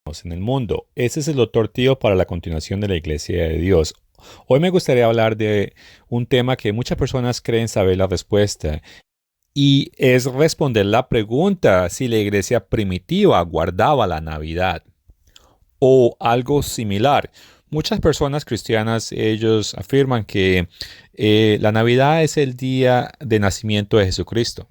en el mundo. Ese es el doctor Tío para la continuación de la Iglesia de Dios. Hoy me gustaría hablar de un tema que muchas personas creen saber la respuesta y es responder la pregunta si la iglesia primitiva guardaba la Navidad o algo similar. Muchas personas cristianas, ellos afirman que la Navidad es el día de nacimiento de Jesucristo.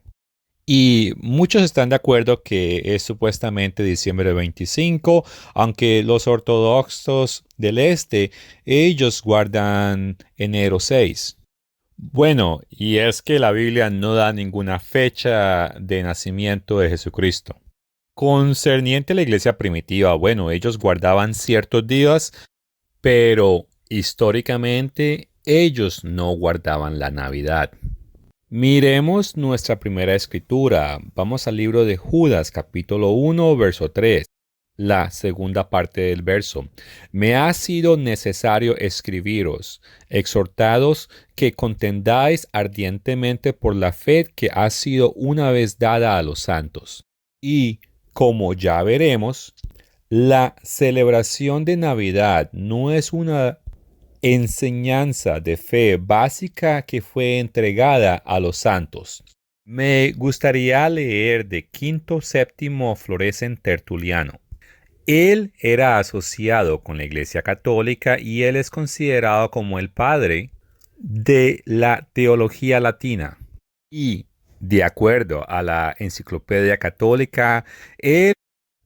Y muchos están de acuerdo que es supuestamente diciembre 25, aunque los ortodoxos del este, ellos guardan enero 6. Bueno, y es que la Biblia no da ninguna fecha de nacimiento de Jesucristo. Concerniente a la iglesia primitiva, bueno, ellos guardaban ciertos días, pero históricamente ellos no guardaban la Navidad. Miremos nuestra primera escritura. Vamos al libro de Judas, capítulo 1, verso 3. La segunda parte del verso. Me ha sido necesario escribiros, exhortados que contendáis ardientemente por la fe que ha sido una vez dada a los santos. Y, como ya veremos, la celebración de Navidad no es una enseñanza de fe básica que fue entregada a los santos. Me gustaría leer de Quinto Séptimo Florecen Tertuliano. Él era asociado con la Iglesia Católica y él es considerado como el padre de la teología latina. Y, de acuerdo a la Enciclopedia Católica, él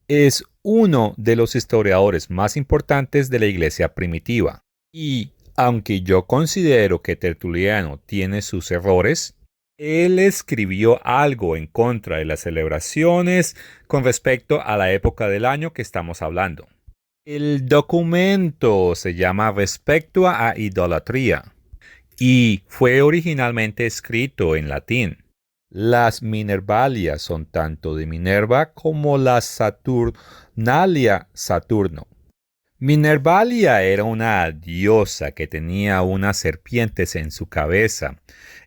es uno de los historiadores más importantes de la Iglesia primitiva. Y aunque yo considero que Tertuliano tiene sus errores, él escribió algo en contra de las celebraciones con respecto a la época del año que estamos hablando. El documento se llama Respecto a Idolatría y fue originalmente escrito en latín. Las Minervalia son tanto de Minerva como las Saturnalia Saturno. Minervalia era una diosa que tenía unas serpientes en su cabeza.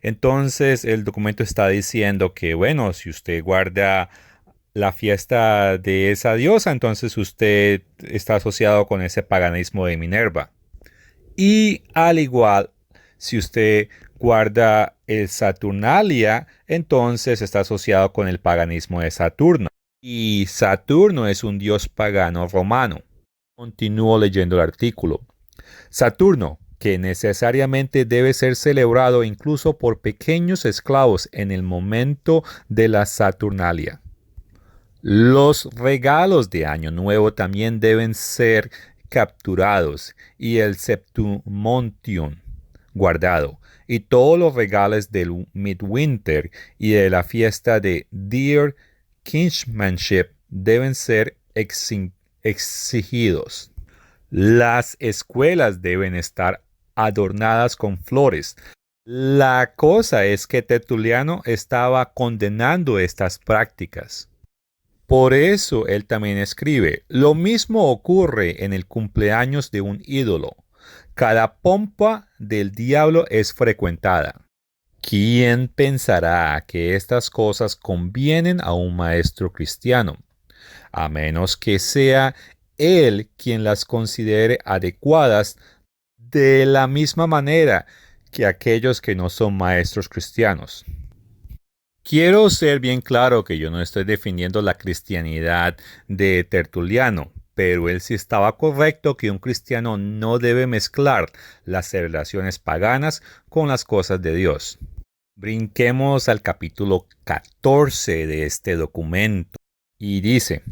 Entonces el documento está diciendo que, bueno, si usted guarda la fiesta de esa diosa, entonces usted está asociado con ese paganismo de Minerva. Y al igual, si usted guarda el Saturnalia, entonces está asociado con el paganismo de Saturno. Y Saturno es un dios pagano romano. Continúo leyendo el artículo. Saturno, que necesariamente debe ser celebrado incluso por pequeños esclavos en el momento de la Saturnalia. Los regalos de Año Nuevo también deben ser capturados y el Septumontium guardado, y todos los regalos del Midwinter y de la fiesta de Dear Kinshmanship deben ser exigidos. Las escuelas deben estar adornadas con flores. La cosa es que Tertuliano estaba condenando estas prácticas. Por eso él también escribe, lo mismo ocurre en el cumpleaños de un ídolo. Cada pompa del diablo es frecuentada. ¿Quién pensará que estas cosas convienen a un maestro cristiano? A menos que sea él quien las considere adecuadas de la misma manera que aquellos que no son maestros cristianos. Quiero ser bien claro que yo no estoy definiendo la cristianidad de Tertuliano, pero él sí estaba correcto que un cristiano no debe mezclar las celebraciones paganas con las cosas de Dios. Brinquemos al capítulo 14 de este documento y dice,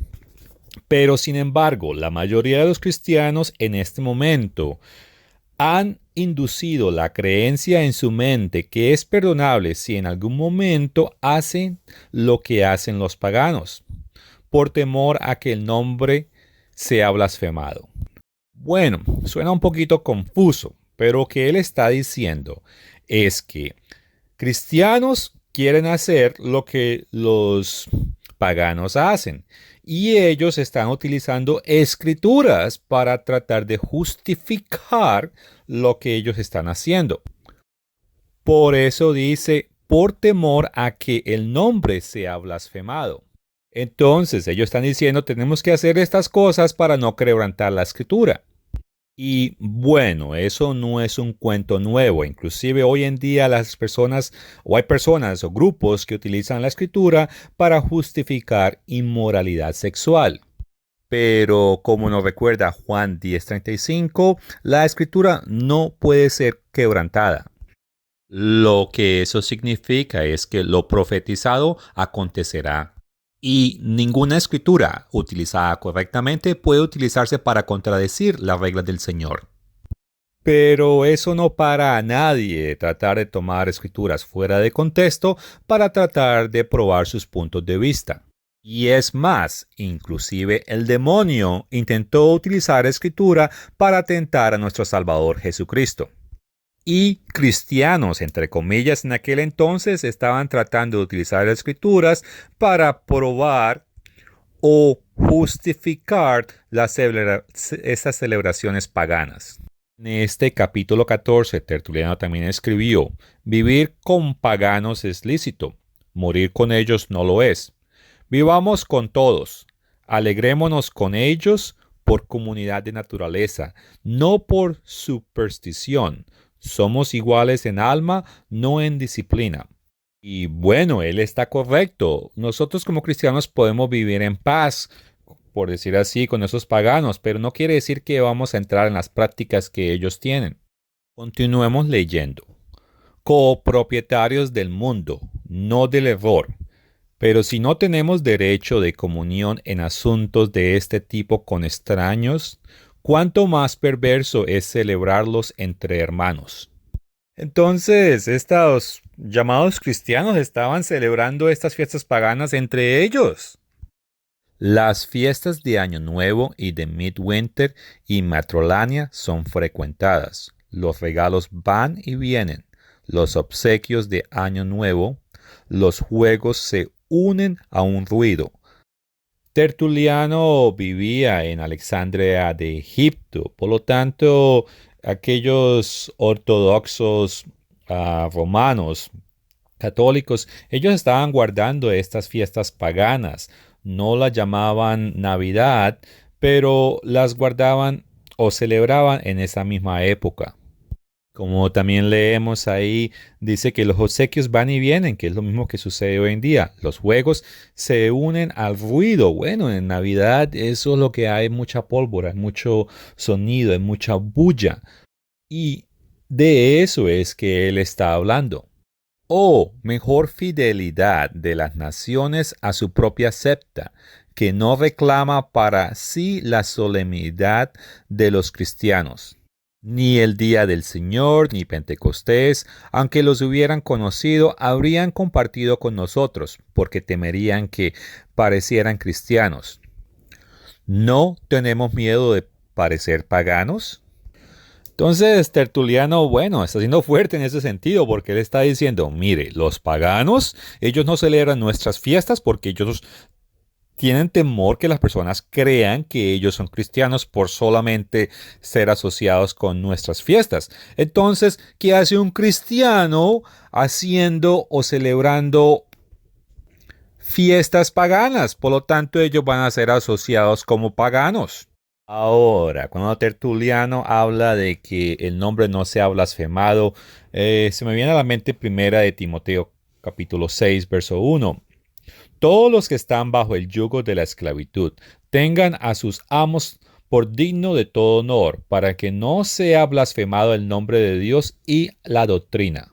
pero sin embargo, la mayoría de los cristianos en este momento han inducido la creencia en su mente que es perdonable si en algún momento hacen lo que hacen los paganos, por temor a que el nombre sea blasfemado. Bueno, suena un poquito confuso, pero lo que él está diciendo es que cristianos quieren hacer lo que los paganos hacen y ellos están utilizando escrituras para tratar de justificar lo que ellos están haciendo. Por eso dice, por temor a que el nombre sea blasfemado. Entonces ellos están diciendo tenemos que hacer estas cosas para no quebrantar la escritura. Y bueno, eso no es un cuento nuevo. Inclusive hoy en día las personas o hay personas o grupos que utilizan la escritura para justificar inmoralidad sexual. Pero como nos recuerda Juan 10:35, la escritura no puede ser quebrantada. Lo que eso significa es que lo profetizado acontecerá. Y ninguna escritura utilizada correctamente puede utilizarse para contradecir las reglas del Señor. Pero eso no para a nadie de tratar de tomar escrituras fuera de contexto para tratar de probar sus puntos de vista. Y es más, inclusive el demonio intentó utilizar escritura para tentar a nuestro Salvador Jesucristo. Y cristianos, entre comillas, en aquel entonces estaban tratando de utilizar escrituras para probar o justificar estas celebraciones paganas. En este capítulo 14, Tertuliano también escribió, vivir con paganos es lícito, morir con ellos no lo es. Vivamos con todos, alegrémonos con ellos por comunidad de naturaleza, no por superstición. Somos iguales en alma, no en disciplina. Y bueno, él está correcto. Nosotros como cristianos podemos vivir en paz, por decir así, con esos paganos, pero no quiere decir que vamos a entrar en las prácticas que ellos tienen. Continuemos leyendo. Copropietarios del mundo, no del error. Pero si no tenemos derecho de comunión en asuntos de este tipo con extraños, ¿cuánto más perverso es celebrarlos entre hermanos? Entonces, estos llamados cristianos estaban celebrando estas fiestas paganas entre ellos. Las fiestas de Año Nuevo y de Midwinter y Matrolania son frecuentadas. Los regalos van y vienen. Los obsequios de Año Nuevo, los juegos se unen a un ruido. Tertuliano vivía en Alejandría de Egipto, por lo tanto, aquellos ortodoxos romanos, católicos, ellos estaban guardando estas fiestas paganas. No las llamaban Navidad, pero las guardaban o celebraban en esa misma época. Como también leemos ahí, dice que los obsequios van y vienen, que es lo mismo que sucede hoy en día. Los juegos se unen al ruido. Bueno, en Navidad eso es lo que hay, mucha pólvora, hay mucho sonido, hay mucha bulla. Y de eso es que él está hablando. O mejor fidelidad de las naciones a su propia septa, que no reclama para sí la solemnidad de los cristianos. Ni el día del Señor, ni Pentecostés, aunque los hubieran conocido, habrían compartido con nosotros, porque temerían que parecieran cristianos. ¿No tenemos miedo de parecer paganos? Entonces, Tertuliano, bueno, está siendo fuerte en ese sentido, porque él está diciendo, mire, los paganos, ellos no celebran nuestras fiestas porque ellos tienen temor que las personas crean que ellos son cristianos por solamente ser asociados con nuestras fiestas. Entonces, ¿qué hace un cristiano haciendo o celebrando fiestas paganas? Por lo tanto, ellos van a ser asociados como paganos. Ahora, cuando Tertuliano habla de que el nombre no sea blasfemado, se me viene a la mente primera de Timoteo capítulo 6, verso 1. Todos los que están bajo el yugo de la esclavitud tengan a sus amos por digno de todo honor, para que no sea blasfemado el nombre de Dios y la doctrina.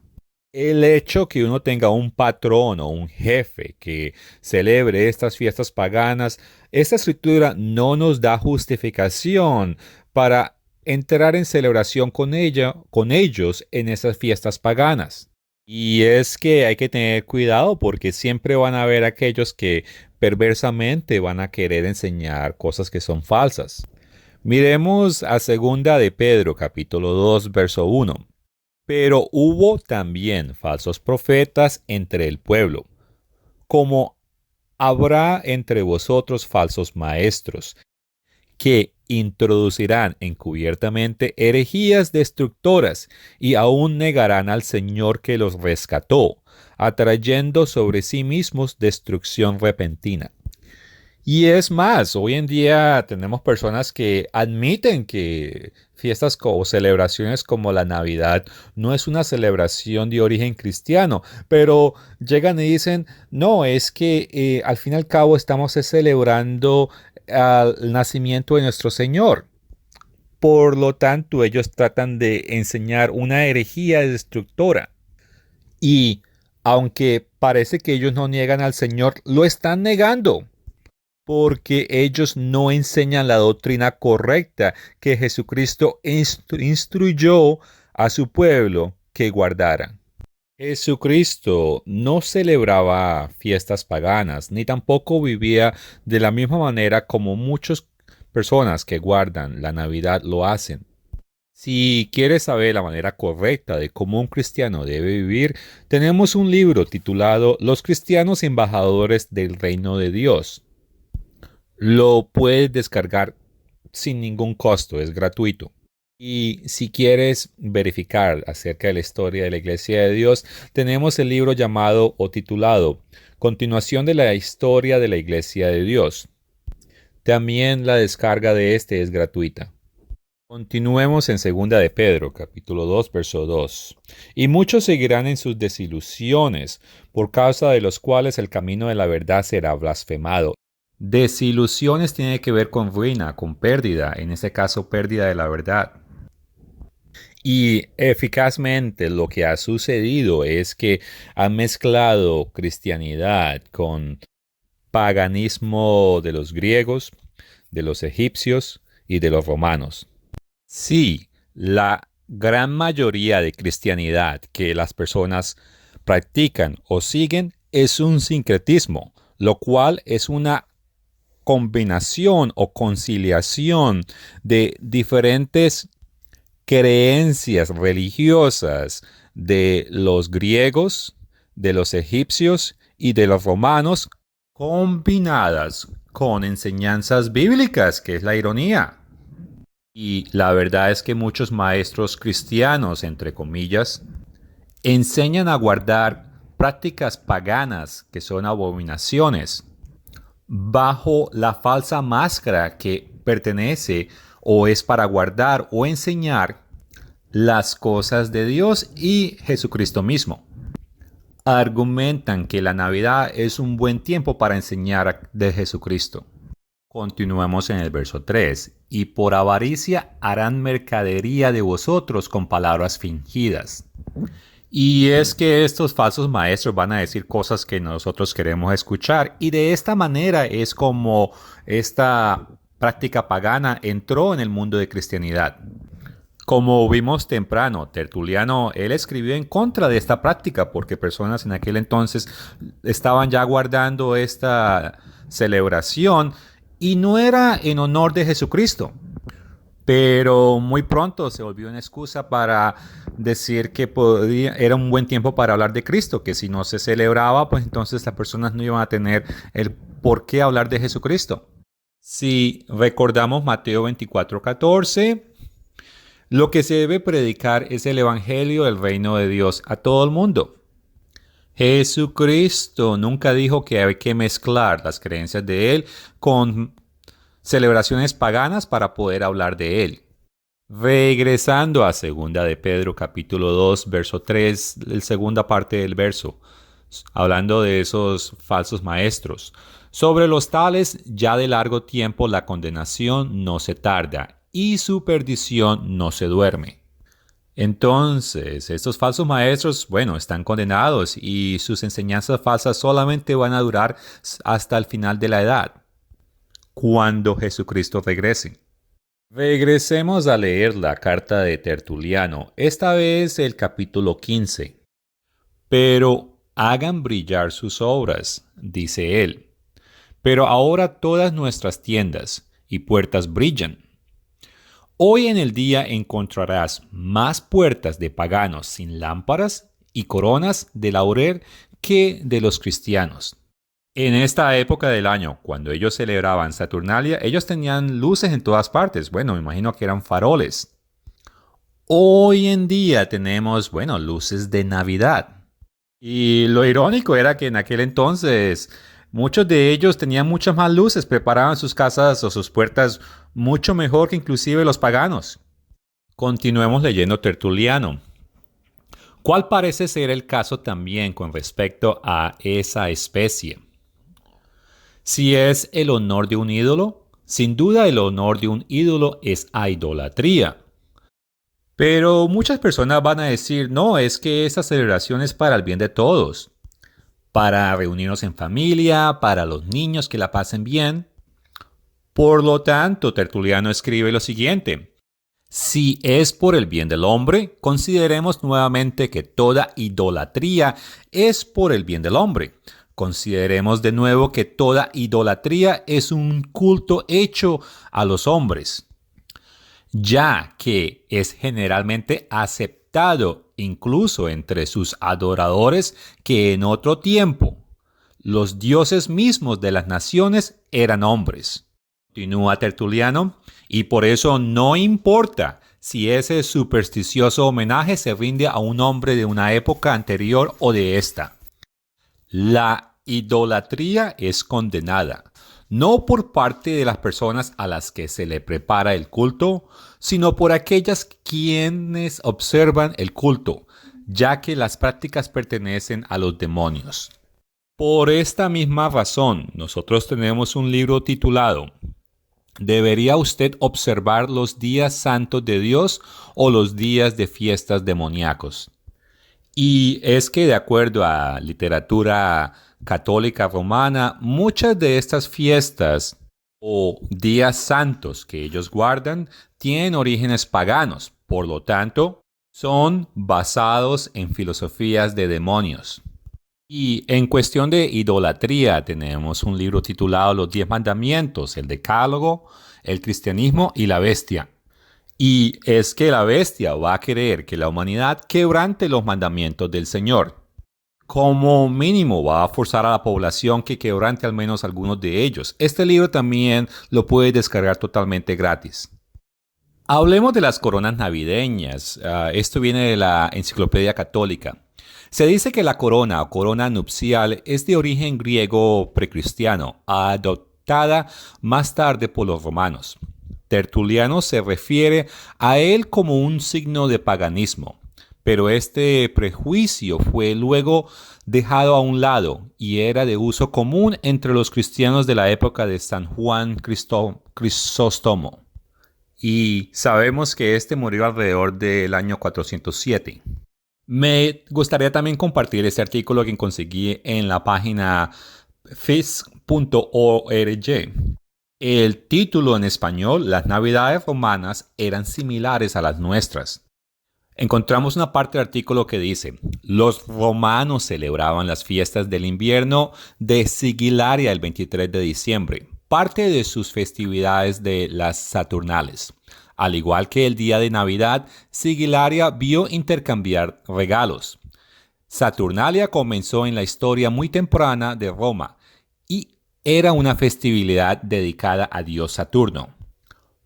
El hecho que uno tenga un patrón o un jefe que celebre estas fiestas paganas, esta escritura no nos da justificación para entrar en celebración con ellos en esas fiestas paganas. Y es que hay que tener cuidado porque siempre van a haber aquellos que perversamente van a querer enseñar cosas que son falsas. Miremos a segunda de Pedro, capítulo 2, verso 1. Pero hubo también falsos profetas entre el pueblo, como habrá entre vosotros falsos maestros, que introducirán encubiertamente herejías destructoras y aún negarán al Señor que los rescató, atrayendo sobre sí mismos destrucción repentina. Y es más, hoy en día tenemos personas que admiten que o celebraciones como la Navidad no es una celebración de origen cristiano, pero llegan y dicen, no, es que al fin y al cabo estamos celebrando el nacimiento de nuestro Señor. Por lo tanto, ellos tratan de enseñar una herejía destructora. Y aunque parece que ellos no niegan al Señor, lo están negando porque ellos no enseñan la doctrina correcta que Jesucristo instruyó a su pueblo que guardaran. Jesucristo no celebraba fiestas paganas, ni tampoco vivía de la misma manera como muchas personas que guardan la Navidad lo hacen. Si quieres saber la manera correcta de cómo un cristiano debe vivir, tenemos un libro titulado Los cristianos embajadores del reino de Dios. Lo puedes descargar sin ningún costo, es gratuito. Y si quieres verificar acerca de la historia de la Iglesia de Dios, tenemos el libro llamado o titulado Continuación de la historia de la Iglesia de Dios. También la descarga de este es gratuita. Continuemos en 2 de Pedro, capítulo 2, verso 2. Y muchos seguirán en sus desilusiones, por causa de los cuales el camino de la verdad será blasfemado. Desilusiones tiene que ver con ruina, con pérdida, en este caso pérdida de la verdad. Y eficazmente lo que ha sucedido es que han mezclado cristianidad con paganismo de los griegos, de los egipcios y de los romanos. Sí, la gran mayoría de cristianidad que las personas practican o siguen es un sincretismo, lo cual es una combinación o conciliación de diferentes creencias religiosas de los griegos, de los egipcios y de los romanos, combinadas con enseñanzas bíblicas, que es la ironía. Y la verdad es que muchos maestros cristianos, entre comillas, enseñan a guardar prácticas paganas que son abominaciones bajo la falsa máscara que pertenece o es para guardar o enseñar las cosas de Dios y Jesucristo mismo. Argumentan que la Navidad es un buen tiempo para enseñar de Jesucristo. Continuemos en el verso 3. Y por avaricia harán mercadería de vosotros con palabras fingidas. Y es que estos falsos maestros van a decir cosas que nosotros queremos escuchar. Y de esta manera es como esta práctica pagana entró en el mundo de cristianidad. Como vimos temprano, Tertuliano, él escribió en contra de esta práctica porque personas en aquel entonces estaban ya guardando esta celebración y no era en honor de Jesucristo. Pero muy pronto se volvió una excusa para decir que era un buen tiempo para hablar de Cristo, que si no se celebraba, pues entonces las personas no iban a tener el por qué hablar de Jesucristo. Si recordamos Mateo 24:14, lo que se debe predicar es el Evangelio del reino de Dios a todo el mundo. Jesucristo nunca dijo que hay que mezclar las creencias de Él con celebraciones paganas para poder hablar de Él. Regresando a 2 de Pedro capítulo 2, verso 3, la segunda parte del verso, hablando de esos falsos maestros. Sobre los tales ya de largo tiempo la condenación no se tarda y su perdición no se duerme. Entonces, estos falsos maestros, están condenados y sus enseñanzas falsas solamente van a durar hasta el final de la edad, cuando Jesucristo regrese. Regresemos a leer la carta de Tertuliano, esta vez el capítulo 15. Pero hagan brillar sus obras, dice él. Pero ahora todas nuestras tiendas y puertas brillan. Hoy en el día encontrarás más puertas de paganos sin lámparas y coronas de laurel que de los cristianos. En esta época del año, cuando ellos celebraban Saturnalia, ellos tenían luces en todas partes. Me imagino que eran faroles. Hoy en día tenemos, luces de Navidad. Y lo irónico era que en aquel entonces Muchos de ellos tenían muchas más luces, preparaban sus casas o sus puertas mucho mejor que inclusive los paganos. Continuemos leyendo Tertuliano. ¿Cuál parece ser el caso también con respecto a esa especie? Si es el honor de un ídolo, sin duda el honor de un ídolo es idolatría. Pero muchas personas van a decir, no, es que esa celebración es para el bien de todos, para reunirnos en familia, para los niños que la pasen bien. Por lo tanto, Tertuliano escribe lo siguiente. Si es por el bien del hombre, consideremos nuevamente que toda idolatría es por el bien del hombre. Consideremos de nuevo que toda idolatría es un culto hecho a los hombres, ya que es generalmente aceptado incluso entre sus adoradores que en otro tiempo los dioses mismos de las naciones eran hombres. Continúa Tertuliano, y por eso no importa si ese supersticioso homenaje se rinde a un hombre de una época anterior o de esta. La idolatría es condenada, no por parte de las personas a las que se le prepara el culto, sino por aquellas quienes observan el culto, ya que las prácticas pertenecen a los demonios. Por esta misma razón, nosotros tenemos un libro titulado ¿Debería usted observar los días santos de Dios o los días de fiestas demoníacos? Y es que de acuerdo a literatura católica romana, muchas de estas fiestas o días santos que ellos guardan tienen orígenes paganos, por lo tanto, son basados en filosofías de demonios. Y en cuestión de idolatría tenemos un libro titulado Los 10 Mandamientos, el Decálogo, el Cristianismo y la Bestia. Y es que la bestia va a querer que la humanidad quebrante los mandamientos del Señor. Como mínimo va a forzar a la población que quebrante al menos algunos de ellos. Este libro también lo puede descargar totalmente gratis. Hablemos de las coronas navideñas. Esto viene de la Enciclopedia Católica. Se dice que la corona o corona nupcial es de origen griego precristiano, adoptada más tarde por los romanos. Tertuliano se refiere a él como un signo de paganismo, pero este prejuicio fue luego dejado a un lado y era de uso común entre los cristianos de la época de San Juan Crisóstomo. Y sabemos que este murió alrededor del año 407. Me gustaría también compartir este artículo que conseguí en la página fisk.org. El título en español, Las Navidades romanas eran similares a las nuestras. Encontramos una parte del artículo que dice, los romanos celebraban las fiestas del invierno de Sigilaria el 23 de diciembre, parte de sus festividades de las Saturnales. Al igual que el día de Navidad, Sigilaria vio intercambiar regalos. Saturnalia comenzó en la historia muy temprana de Roma y era una festividad dedicada a Dios Saturno.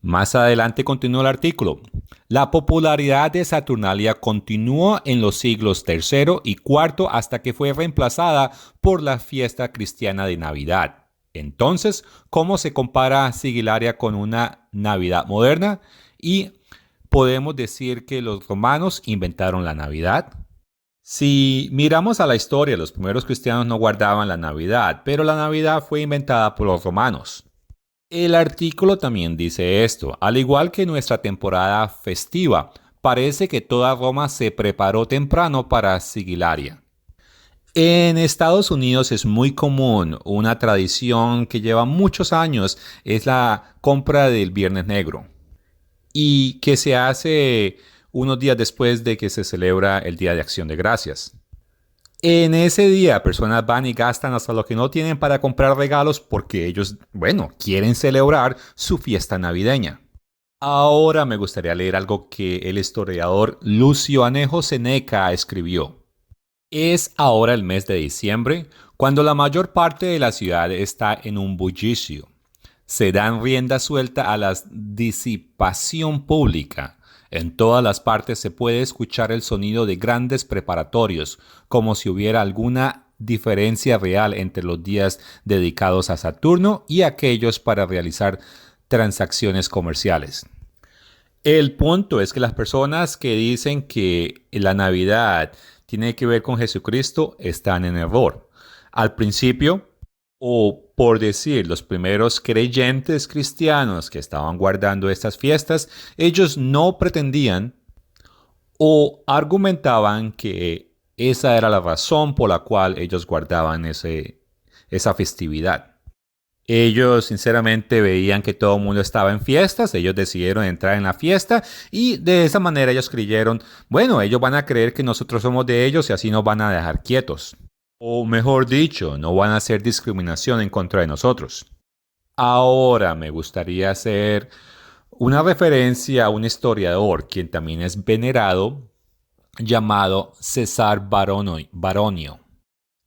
Más adelante continúa el artículo. La popularidad de Saturnalia continuó en los siglos III y IV hasta que fue reemplazada por la fiesta cristiana de Navidad. Entonces, ¿cómo se compara Sigilaria con una Navidad moderna? Y podemos decir que los romanos inventaron la Navidad. Si miramos a la historia, los primeros cristianos no guardaban la Navidad, pero la Navidad fue inventada por los romanos. El artículo también dice esto, al igual que nuestra temporada festiva, parece que toda Roma se preparó temprano para Sigilaria. En Estados Unidos es muy común una tradición que lleva muchos años, es la compra del Viernes Negro y que se hace unos días después de que se celebra el Día de Acción de Gracias. En ese día, personas van y gastan hasta lo que no tienen para comprar regalos porque ellos, quieren celebrar su fiesta navideña. Ahora me gustaría leer algo que el historiador Lucio Anejo Seneca escribió. Es ahora el mes de diciembre, cuando la mayor parte de la ciudad está en un bullicio. Se dan rienda suelta a la disipación pública. En todas las partes se puede escuchar el sonido de grandes preparatorios, como si hubiera alguna diferencia real entre los días dedicados a Saturno y aquellos para realizar transacciones comerciales. El punto es que las personas que dicen que la Navidad tiene que ver con Jesucristo están en error. Al principio, o por decir, los primeros creyentes cristianos que estaban guardando estas fiestas, ellos no pretendían o argumentaban que esa era la razón por la cual ellos guardaban esa festividad. Ellos sinceramente veían que todo el mundo estaba en fiestas, ellos decidieron entrar en la fiesta y de esa manera ellos creyeron, bueno, ellos van a creer que nosotros somos de ellos y así nos van a dejar quietos. O mejor dicho, no van a hacer discriminación en contra de nosotros. Ahora me gustaría hacer una referencia a un historiador, quien también es venerado, llamado César Baronio.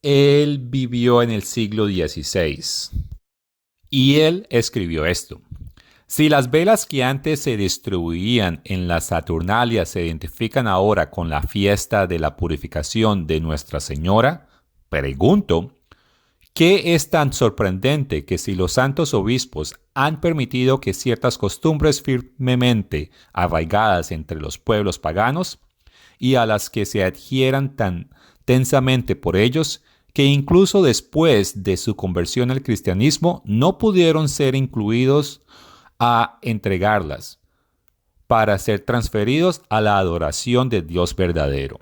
Él vivió en el siglo XVI y él escribió esto. Si las velas que antes se distribuían en la Saturnalia se identifican ahora con la fiesta de la purificación de Nuestra Señora, pregunto, ¿qué es tan sorprendente que si los santos obispos han permitido que ciertas costumbres firmemente arraigadas entre los pueblos paganos y a las que se adhieran tan tensamente por ellos, que incluso después de su conversión al cristianismo no pudieron ser incluidos a entregarlas para ser transferidos a la adoración de Dios verdadero?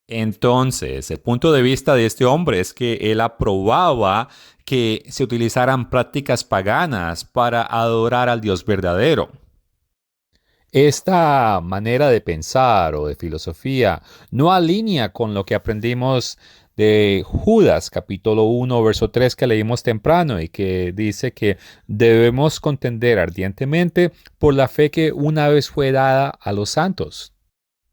Entonces, el punto de vista de este hombre es que él aprobaba que se utilizaran prácticas paganas para adorar al Dios verdadero. Esta manera de pensar o de filosofía no alinea con lo que aprendimos de Judas, capítulo 1, verso 3, que leímos temprano y que dice que debemos contender ardientemente por la fe que una vez fue dada a los santos.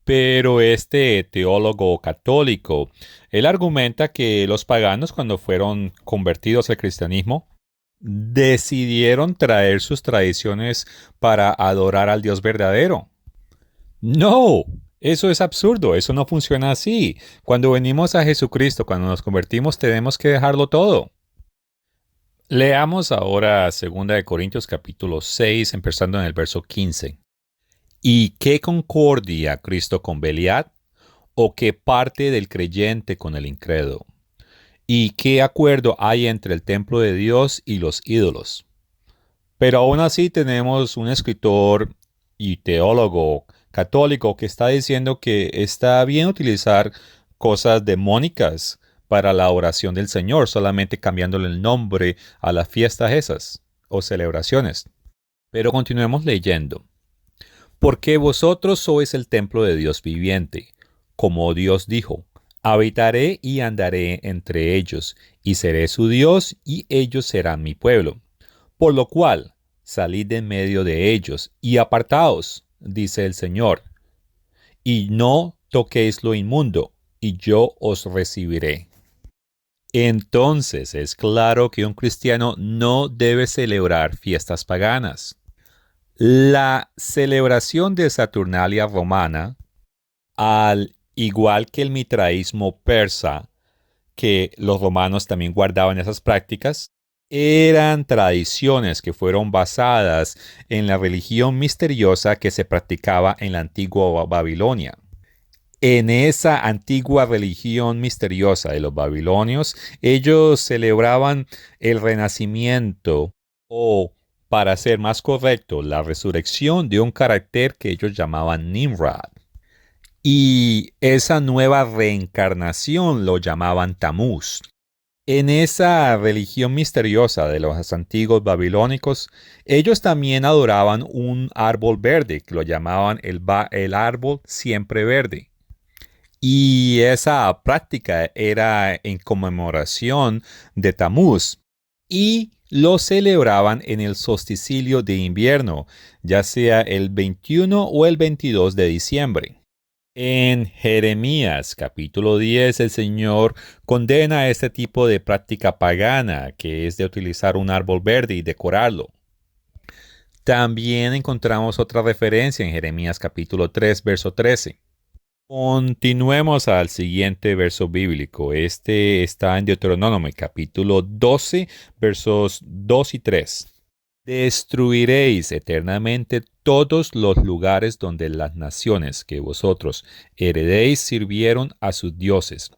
Pero este teólogo católico, él argumenta que los paganos, cuando fueron convertidos al cristianismo, decidieron traer sus tradiciones para adorar al Dios verdadero. No, eso es absurdo, eso no funciona así. Cuando venimos a Jesucristo, cuando nos convertimos, tenemos que dejarlo todo. Leamos ahora 2 Corintios capítulo 6, empezando en el verso 15. ¿Y qué concordia Cristo con Belial? ¿O qué parte del creyente con el incrédulo? ¿Y qué acuerdo hay entre el templo de Dios y los ídolos? Pero aún así tenemos un escritor y teólogo católico que está diciendo que está bien utilizar cosas demónicas para la oración del Señor, solamente cambiándole el nombre a las fiestas esas o celebraciones. Pero continuemos leyendo. Porque vosotros sois el templo de Dios viviente, como Dios dijo, habitaré y andaré entre ellos, y seré su Dios, y ellos serán mi pueblo. Por lo cual, salid de en medio de ellos, y apartaos, dice el Señor, y no toquéis lo inmundo, y yo os recibiré. Entonces es claro que un cristiano no debe celebrar fiestas paganas. La celebración de Saturnalia romana, al igual que el mitraísmo persa, que los romanos también guardaban esas prácticas, eran tradiciones que fueron basadas en la religión misteriosa que se practicaba en la antigua Babilonia. En esa antigua religión misteriosa de los babilonios, ellos celebraban el renacimiento o, para ser más correcto, la resurrección de un carácter que ellos llamaban Nimrod. Y esa nueva reencarnación lo llamaban Tamuz. En esa religión misteriosa de los antiguos babilónicos, ellos también adoraban un árbol verde, que lo llamaban el árbol siempre verde. Y esa práctica era en conmemoración de Tamuz. Y lo celebraban en el solsticio de invierno, ya sea el 21 o el 22 de diciembre. En Jeremías capítulo 10 el Señor condena este tipo de práctica pagana, que es de utilizar un árbol verde y decorarlo. También encontramos otra referencia en Jeremías capítulo 3 verso 13. Continuemos al siguiente verso bíblico. Este está en Deuteronomio, capítulo 12, versos 2 y 3. Destruiréis eternamente todos los lugares donde las naciones que vosotros heredéis sirvieron a sus dioses,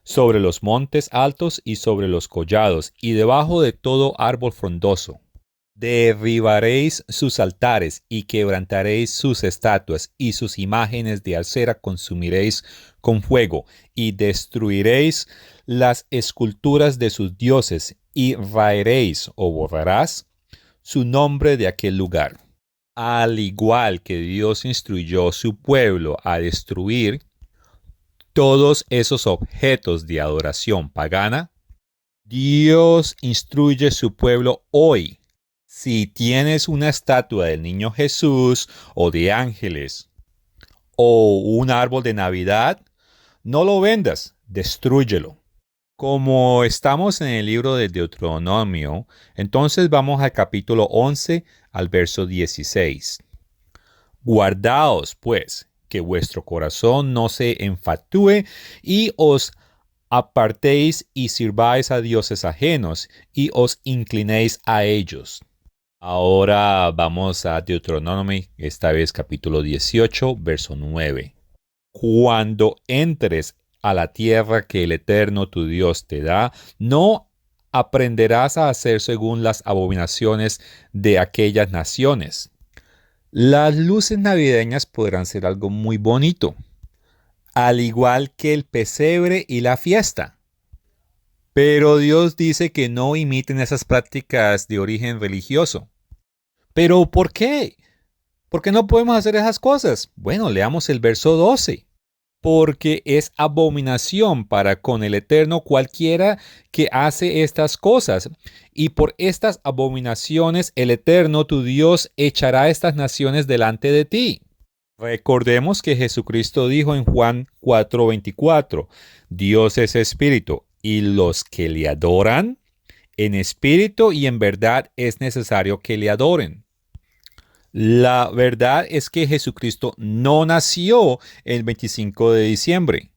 sobre los montes altos y sobre los collados, y debajo de todo árbol frondoso. Derribaréis sus altares y quebrantaréis sus estatuas, y sus imágenes de acera consumiréis con fuego, y destruiréis las esculturas de sus dioses, y raeréis o borrarás su nombre de aquel lugar. Al igual que Dios instruyó a su pueblo a destruir todos esos objetos de adoración pagana, Dios instruye a su pueblo hoy. Si tienes una estatua del niño Jesús o de ángeles o un árbol de Navidad, no lo vendas, destrúyelo. Como estamos en el libro de Deuteronomio, entonces vamos al capítulo 11 al verso 16. Guardaos, pues, que vuestro corazón no se enfatúe y os apartéis y sirváis a dioses ajenos y os inclinéis a ellos. Ahora vamos a Deuteronomio, esta vez capítulo 18, verso 9. Cuando entres a la tierra que el Eterno tu Dios te da, no aprenderás a hacer según las abominaciones de aquellas naciones. Las luces navideñas podrán ser algo muy bonito, al igual que el pesebre y la fiesta. Pero Dios dice que no imiten esas prácticas de origen religioso. ¿Pero por qué? ¿Por qué no podemos hacer esas cosas? Bueno, leamos el verso 12. Porque es abominación para con el Eterno cualquiera que hace estas cosas. Y por estas abominaciones el Eterno tu Dios echará estas naciones delante de ti. Recordemos que Jesucristo dijo en Juan 4:24, Dios es espíritu, y los que le adoran, en espíritu y en verdad es necesario que le adoren. La verdad es que Jesucristo no nació el 25 de diciembre.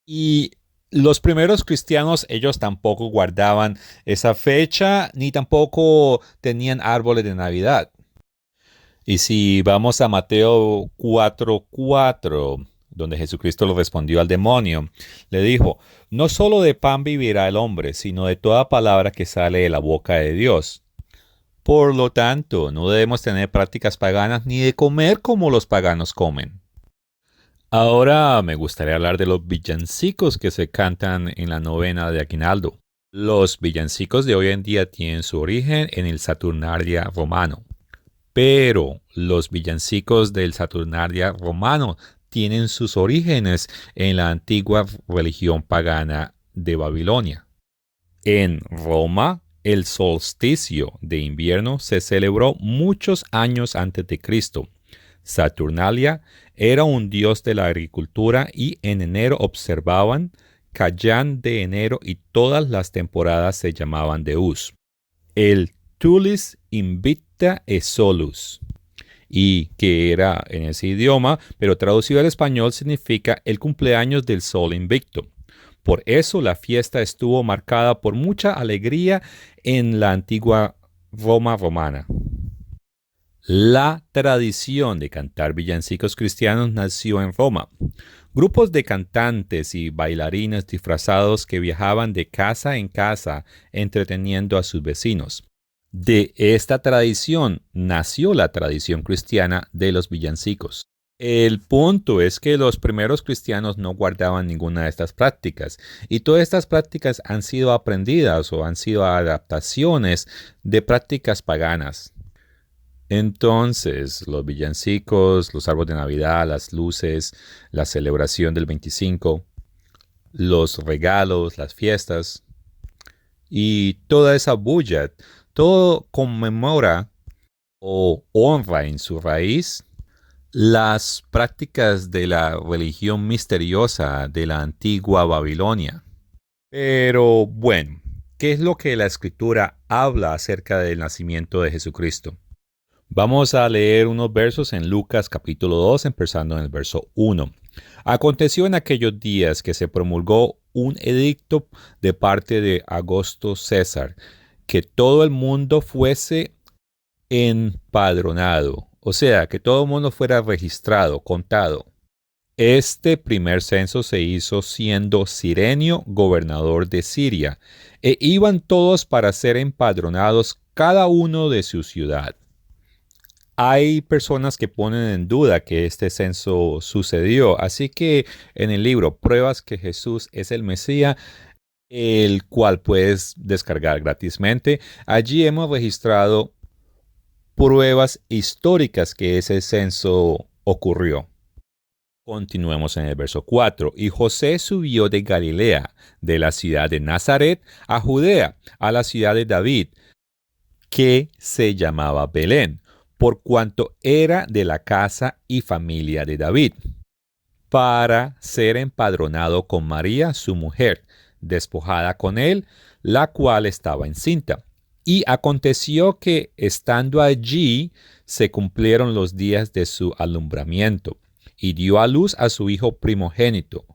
Y los primeros cristianos, ellos tampoco guardaban esa fecha, ni tampoco tenían árboles de Navidad. Y si vamos a Mateo 4:4, donde Jesucristo le respondió al demonio, le dijo, no solo de pan vivirá el hombre, sino de toda palabra que sale de la boca de Dios. Por lo tanto, no debemos tener prácticas paganas ni de comer como los paganos comen. Ahora me gustaría hablar de los villancicos que se cantan en la novena de Aguinaldo. Los villancicos de hoy en día tienen su origen en el Saturnalia romano. Pero los villancicos del Saturnalia romano tienen sus orígenes en la antigua religión pagana de Babilonia. En Roma, el solsticio de invierno se celebró muchos años antes de Cristo. Saturnalia era un dios de la agricultura y en enero observaban Callan de enero y todas las temporadas se llamaban Deus. El Tulis Invicta e Solus, y que era en ese idioma, pero traducido al español significa el cumpleaños del sol invicto. Por eso la fiesta estuvo marcada por mucha alegría en la antigua Roma romana. La tradición de cantar villancicos cristianos nació en Roma. Grupos de cantantes y bailarines disfrazados que viajaban de casa en casa entreteniendo a sus vecinos. De esta tradición nació la tradición cristiana de los villancicos. El punto es que los primeros cristianos no guardaban ninguna de estas prácticas y todas estas prácticas han sido aprendidas o han sido adaptaciones de prácticas paganas. Entonces, los villancicos, los árboles de Navidad, las luces, la celebración del 25, los regalos, las fiestas y toda esa bulla, todo conmemora o honra en su raíz las prácticas de la religión misteriosa de la antigua Babilonia. Pero bueno, ¿qué es lo que la Escritura habla acerca del nacimiento de Jesucristo? Vamos a leer unos versos en Lucas capítulo 2, empezando en el verso 1. Aconteció en aquellos días que se promulgó un edicto de parte de Augusto César, que todo el mundo fuese empadronado, o sea, que todo el mundo fuera registrado, contado. Este primer censo se hizo siendo Cirenio gobernador de Siria, e iban todos para ser empadronados cada uno de su ciudad. Hay personas que ponen en duda que este censo sucedió, así que en el libro Pruebas que Jesús es el Mesías, el cual puedes descargar gratismente, allí hemos registrado pruebas históricas que ese censo ocurrió. Continuemos en el verso 4. Y José subió de Galilea, de la ciudad de Nazaret, a Judea, a la ciudad de David, que se llamaba Belén, por cuanto era de la casa y familia de David, para ser empadronado con María, su mujer, despojada con él, la cual estaba encinta. Y aconteció que, estando allí, se cumplieron los días de su alumbramiento, y dio a luz a su hijo primogénito,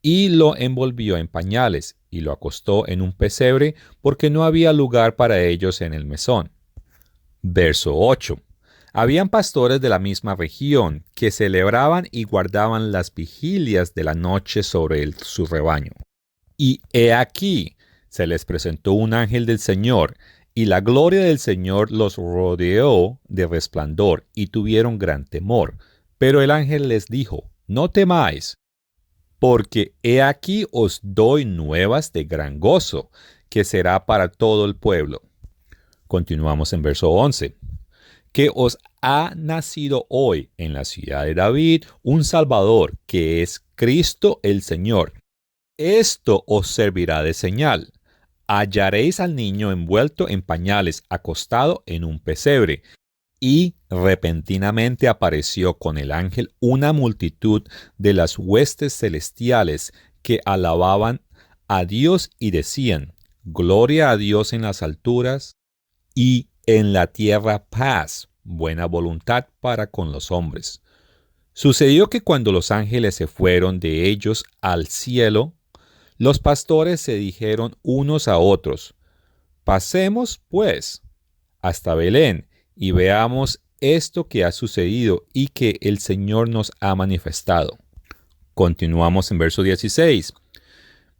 y lo envolvió en pañales, y lo acostó en un pesebre, porque no había lugar para ellos en el mesón. Verso 8. Habían pastores de la misma región que celebraban y guardaban las vigilias de la noche sobre su rebaño. Y he aquí, se les presentó un ángel del Señor, y la gloria del Señor los rodeó de resplandor, y tuvieron gran temor. Pero el ángel les dijo: no temáis, porque he aquí os doy nuevas de gran gozo, que será para todo el pueblo. Continuamos en verso 11. Que os ha nacido hoy en la ciudad de David un Salvador, que es Cristo el Señor. Esto os servirá de señal. Hallaréis al niño envuelto en pañales, acostado en un pesebre. Y repentinamente apareció con el ángel una multitud de las huestes celestiales que alababan a Dios y decían: Gloria a Dios en las alturas y en la tierra paz, buena voluntad para con los hombres. Sucedió que cuando los ángeles se fueron de ellos al cielo, los pastores se dijeron unos a otros: pasemos, pues, hasta Belén y veamos esto que ha sucedido y que el Señor nos ha manifestado. Continuamos en verso 16.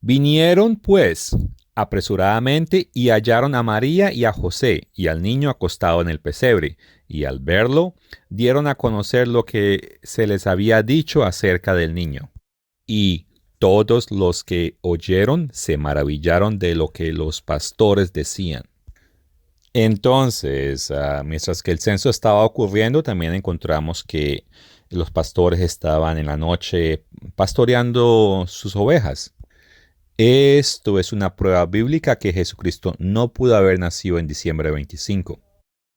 Vinieron, pues, apresuradamente y hallaron a María y a José y al niño acostado en el pesebre, y al verlo, dieron a conocer lo que se les había dicho acerca del niño. Y todos los que oyeron se maravillaron de lo que los pastores decían. Entonces, mientras que el censo estaba ocurriendo, también encontramos que los pastores estaban en la noche pastoreando sus ovejas. Esto es una prueba bíblica que Jesucristo no pudo haber nacido en diciembre 25.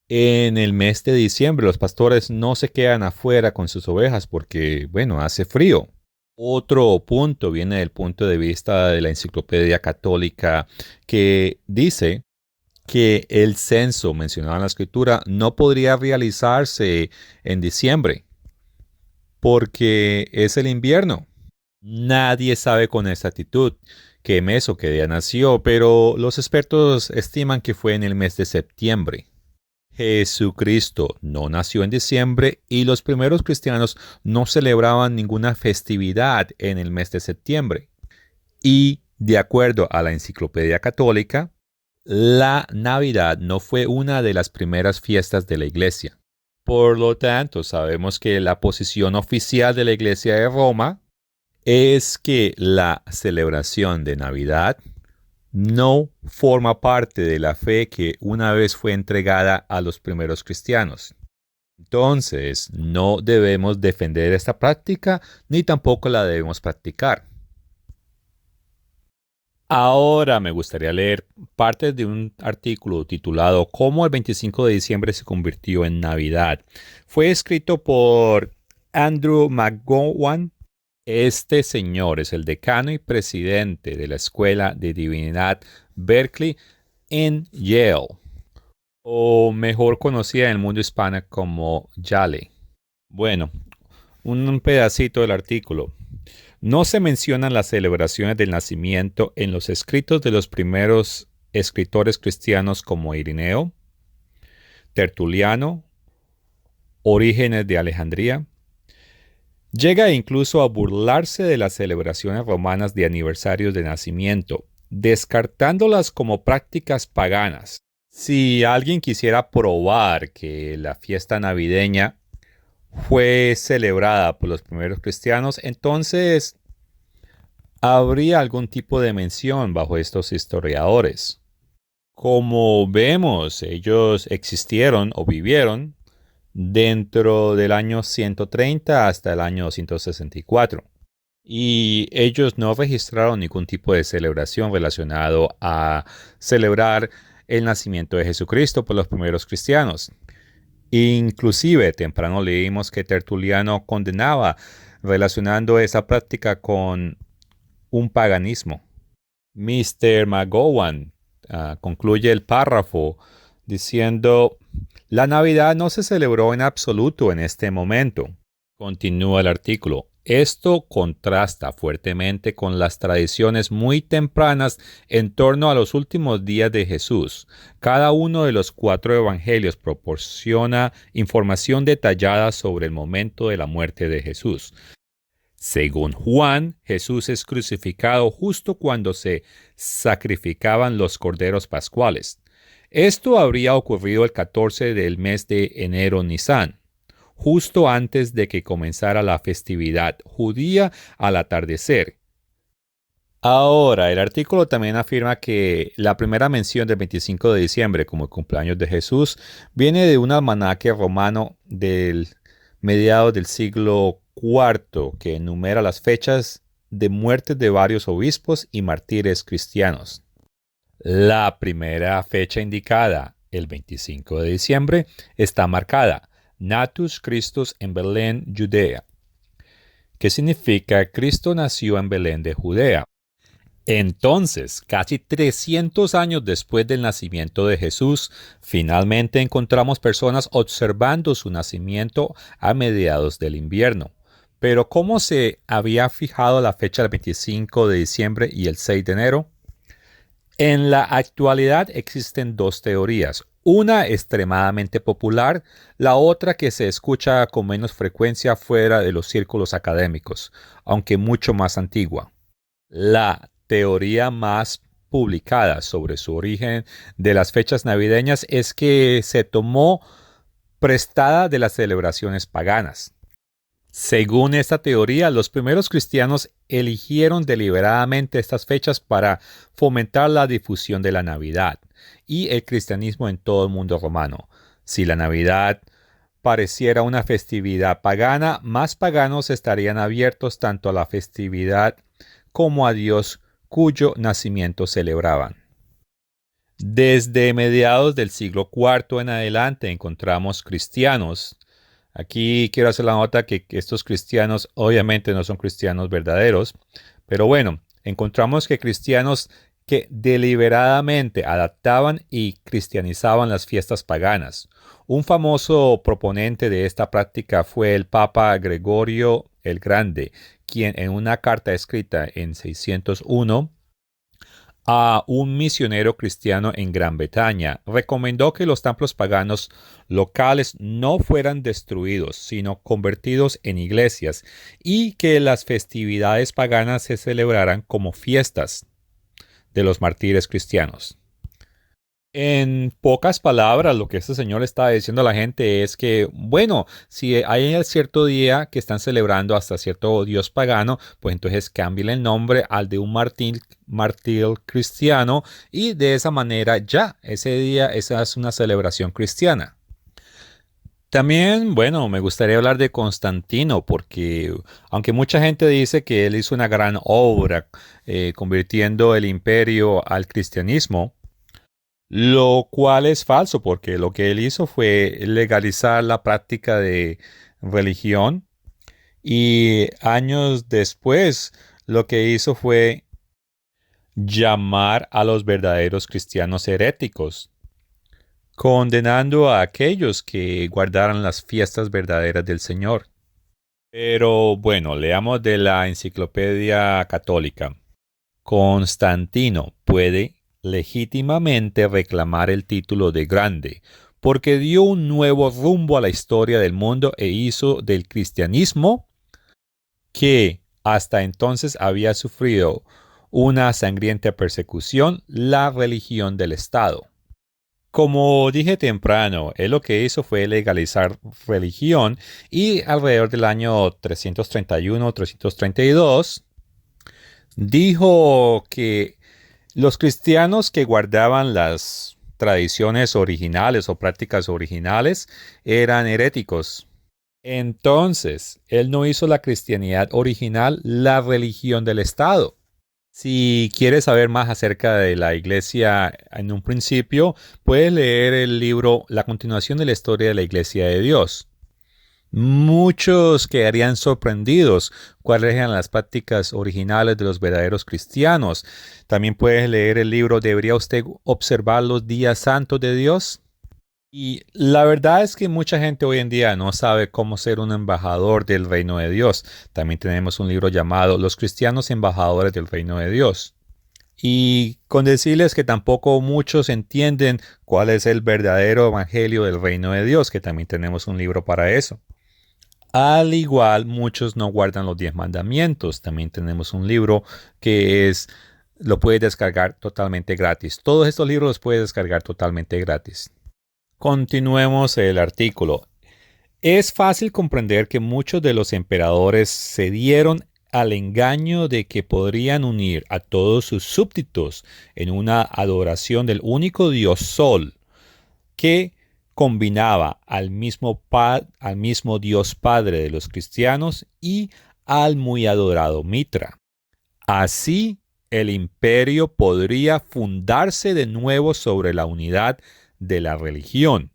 En el mes de diciembre los pastores no se quedan afuera con sus ovejas porque, bueno, hace frío. Otro punto viene del punto de vista de la Enciclopedia Católica, que dice que el censo mencionado en la Escritura no podría realizarse en diciembre porque es el invierno. Nadie sabe con exactitud qué mes o qué día nació, pero los expertos estiman que fue en el mes de septiembre. Jesucristo no nació en diciembre y los primeros cristianos no celebraban ninguna festividad en el mes de septiembre. Y, de acuerdo a la Enciclopedia Católica, la Navidad no fue una de las primeras fiestas de la Iglesia. Por lo tanto, sabemos que la posición oficial de la Iglesia de Roma es que la celebración de Navidad no forma parte de la fe que una vez fue entregada a los primeros cristianos. Entonces, no debemos defender esta práctica ni tampoco la debemos practicar. Ahora me gustaría leer partes de un artículo titulado ¿Cómo el 25 de diciembre se convirtió en Navidad? Fue escrito por Andrew McGowan. Este señor es el decano y presidente de la Escuela de Divinidad Berkeley en Yale, o mejor conocida en el mundo hispano como Yale. Bueno, un pedacito del artículo. No se mencionan las celebraciones del nacimiento en los escritos de los primeros escritores cristianos como Irineo, Tertuliano, Orígenes de Alejandría. Llega incluso a burlarse de las celebraciones romanas de aniversarios de nacimiento, descartándolas como prácticas paganas. Si alguien quisiera probar que la fiesta navideña fue celebrada por los primeros cristianos, entonces habría algún tipo de mención bajo estos historiadores. Como vemos, ellos existieron o vivieron dentro del año 130 hasta el año 264. Y ellos no registraron ningún tipo de celebración relacionado a celebrar el nacimiento de Jesucristo por los primeros cristianos. Inclusive, temprano leímos que Tertuliano condenaba relacionando esa práctica con un paganismo. Mr. McGowan concluye el párrafo diciendo: la Navidad no se celebró en absoluto en este momento. Continúa el artículo. Esto contrasta fuertemente con las tradiciones muy tempranas en torno a los últimos días de Jesús. Cada uno de los 4 evangelios proporciona información detallada sobre el momento de la muerte de Jesús. Según Juan, Jesús es crucificado justo cuando se sacrificaban los corderos pascuales. Esto habría ocurrido el 14 del mes de enero Nisan, justo antes de que comenzara la festividad judía al atardecer. Ahora, el artículo también afirma que la primera mención del 25 de diciembre como el cumpleaños de Jesús viene de un almanaque romano del mediados del siglo IV que enumera las fechas de muerte de varios obispos y mártires cristianos. La primera fecha indicada, el 25 de diciembre, está marcada Natus Christus en Belén, Judea, que significa Cristo nació en Belén de Judea. Entonces, casi 300 años después del nacimiento de Jesús, finalmente encontramos personas observando su nacimiento a mediados del invierno. Pero ¿cómo se había fijado la fecha del 25 de diciembre y el 6 de enero? En la actualidad existen 2 teorías, una extremadamente popular, la otra que se escucha con menos frecuencia fuera de los círculos académicos, aunque mucho más antigua. La teoría más publicada sobre su origen de las fechas navideñas es que se tomó prestada de las celebraciones paganas. Según esta teoría, los primeros cristianos eligieron deliberadamente estas fechas para fomentar la difusión de la Navidad y el cristianismo en todo el mundo romano. Si la Navidad pareciera una festividad pagana, más paganos estarían abiertos tanto a la festividad como a Dios cuyo nacimiento celebraban. Desde mediados del siglo IV en adelante encontramos cristianos. Aquí quiero hacer la nota que estos cristianos obviamente no son cristianos verdaderos, pero bueno, encontramos que cristianos que deliberadamente adaptaban y cristianizaban las fiestas paganas. Un famoso proponente de esta práctica fue el Papa Gregorio el Grande, quien en una carta escrita en 601 a un misionero cristiano en Gran Bretaña, recomendó que los templos paganos locales no fueran destruidos, sino convertidos en iglesias, y que las festividades paganas se celebraran como fiestas de los mártires cristianos. En pocas palabras, lo que este señor está diciendo a la gente es que, bueno, si hay cierto día que están celebrando hasta cierto dios pagano, pues entonces cámbiale el nombre al de un mártir cristiano y de esa manera ya, ese día, esa es una celebración cristiana. También, bueno, me gustaría hablar de Constantino porque aunque mucha gente dice que él hizo una gran obra convirtiendo el imperio al cristianismo, lo cual es falso porque lo que él hizo fue legalizar la práctica de religión y años después lo que hizo fue llamar a los verdaderos cristianos heréticos, condenando a aquellos que guardaran las fiestas verdaderas del Señor. Pero bueno, leamos de la Enciclopedia Católica. Constantino puede legítimamente reclamar el título de grande, porque dio un nuevo rumbo a la historia del mundo e hizo del cristianismo, que hasta entonces había sufrido una sangrienta persecución, la religión del Estado. Como dije temprano, él lo que hizo fue legalizar religión y alrededor del año 331-332 dijo que los cristianos que guardaban las tradiciones originales o prácticas originales eran heréticos. Entonces, él no hizo la cristianidad original la religión del Estado. Si quieres saber más acerca de la iglesia en un principio, puedes leer el libro La continuación de la historia de la iglesia de Dios. Muchos quedarían sorprendidos cuáles eran las prácticas originales de los verdaderos cristianos. También puedes leer el libro ¿Debería usted observar los días santos de Dios? Y la verdad es que mucha gente hoy en día no sabe cómo ser un embajador del reino de Dios. También tenemos un libro llamado Los cristianos embajadores del reino de Dios. Y con decirles que tampoco muchos entienden cuál es el verdadero evangelio del reino de Dios, que también tenemos un libro para eso. Al igual, muchos no guardan los 10 mandamientos. También tenemos un libro que lo puedes descargar totalmente gratis. Todos estos libros los puedes descargar totalmente gratis. Continuemos el artículo. Es fácil comprender que muchos de los emperadores cedieron al engaño de que podrían unir a todos sus súbditos en una adoración del único Dios Sol, que combinaba al mismo Dios Padre de los cristianos y al muy adorado Mitra. Así, el imperio podría fundarse de nuevo sobre la unidad de la religión.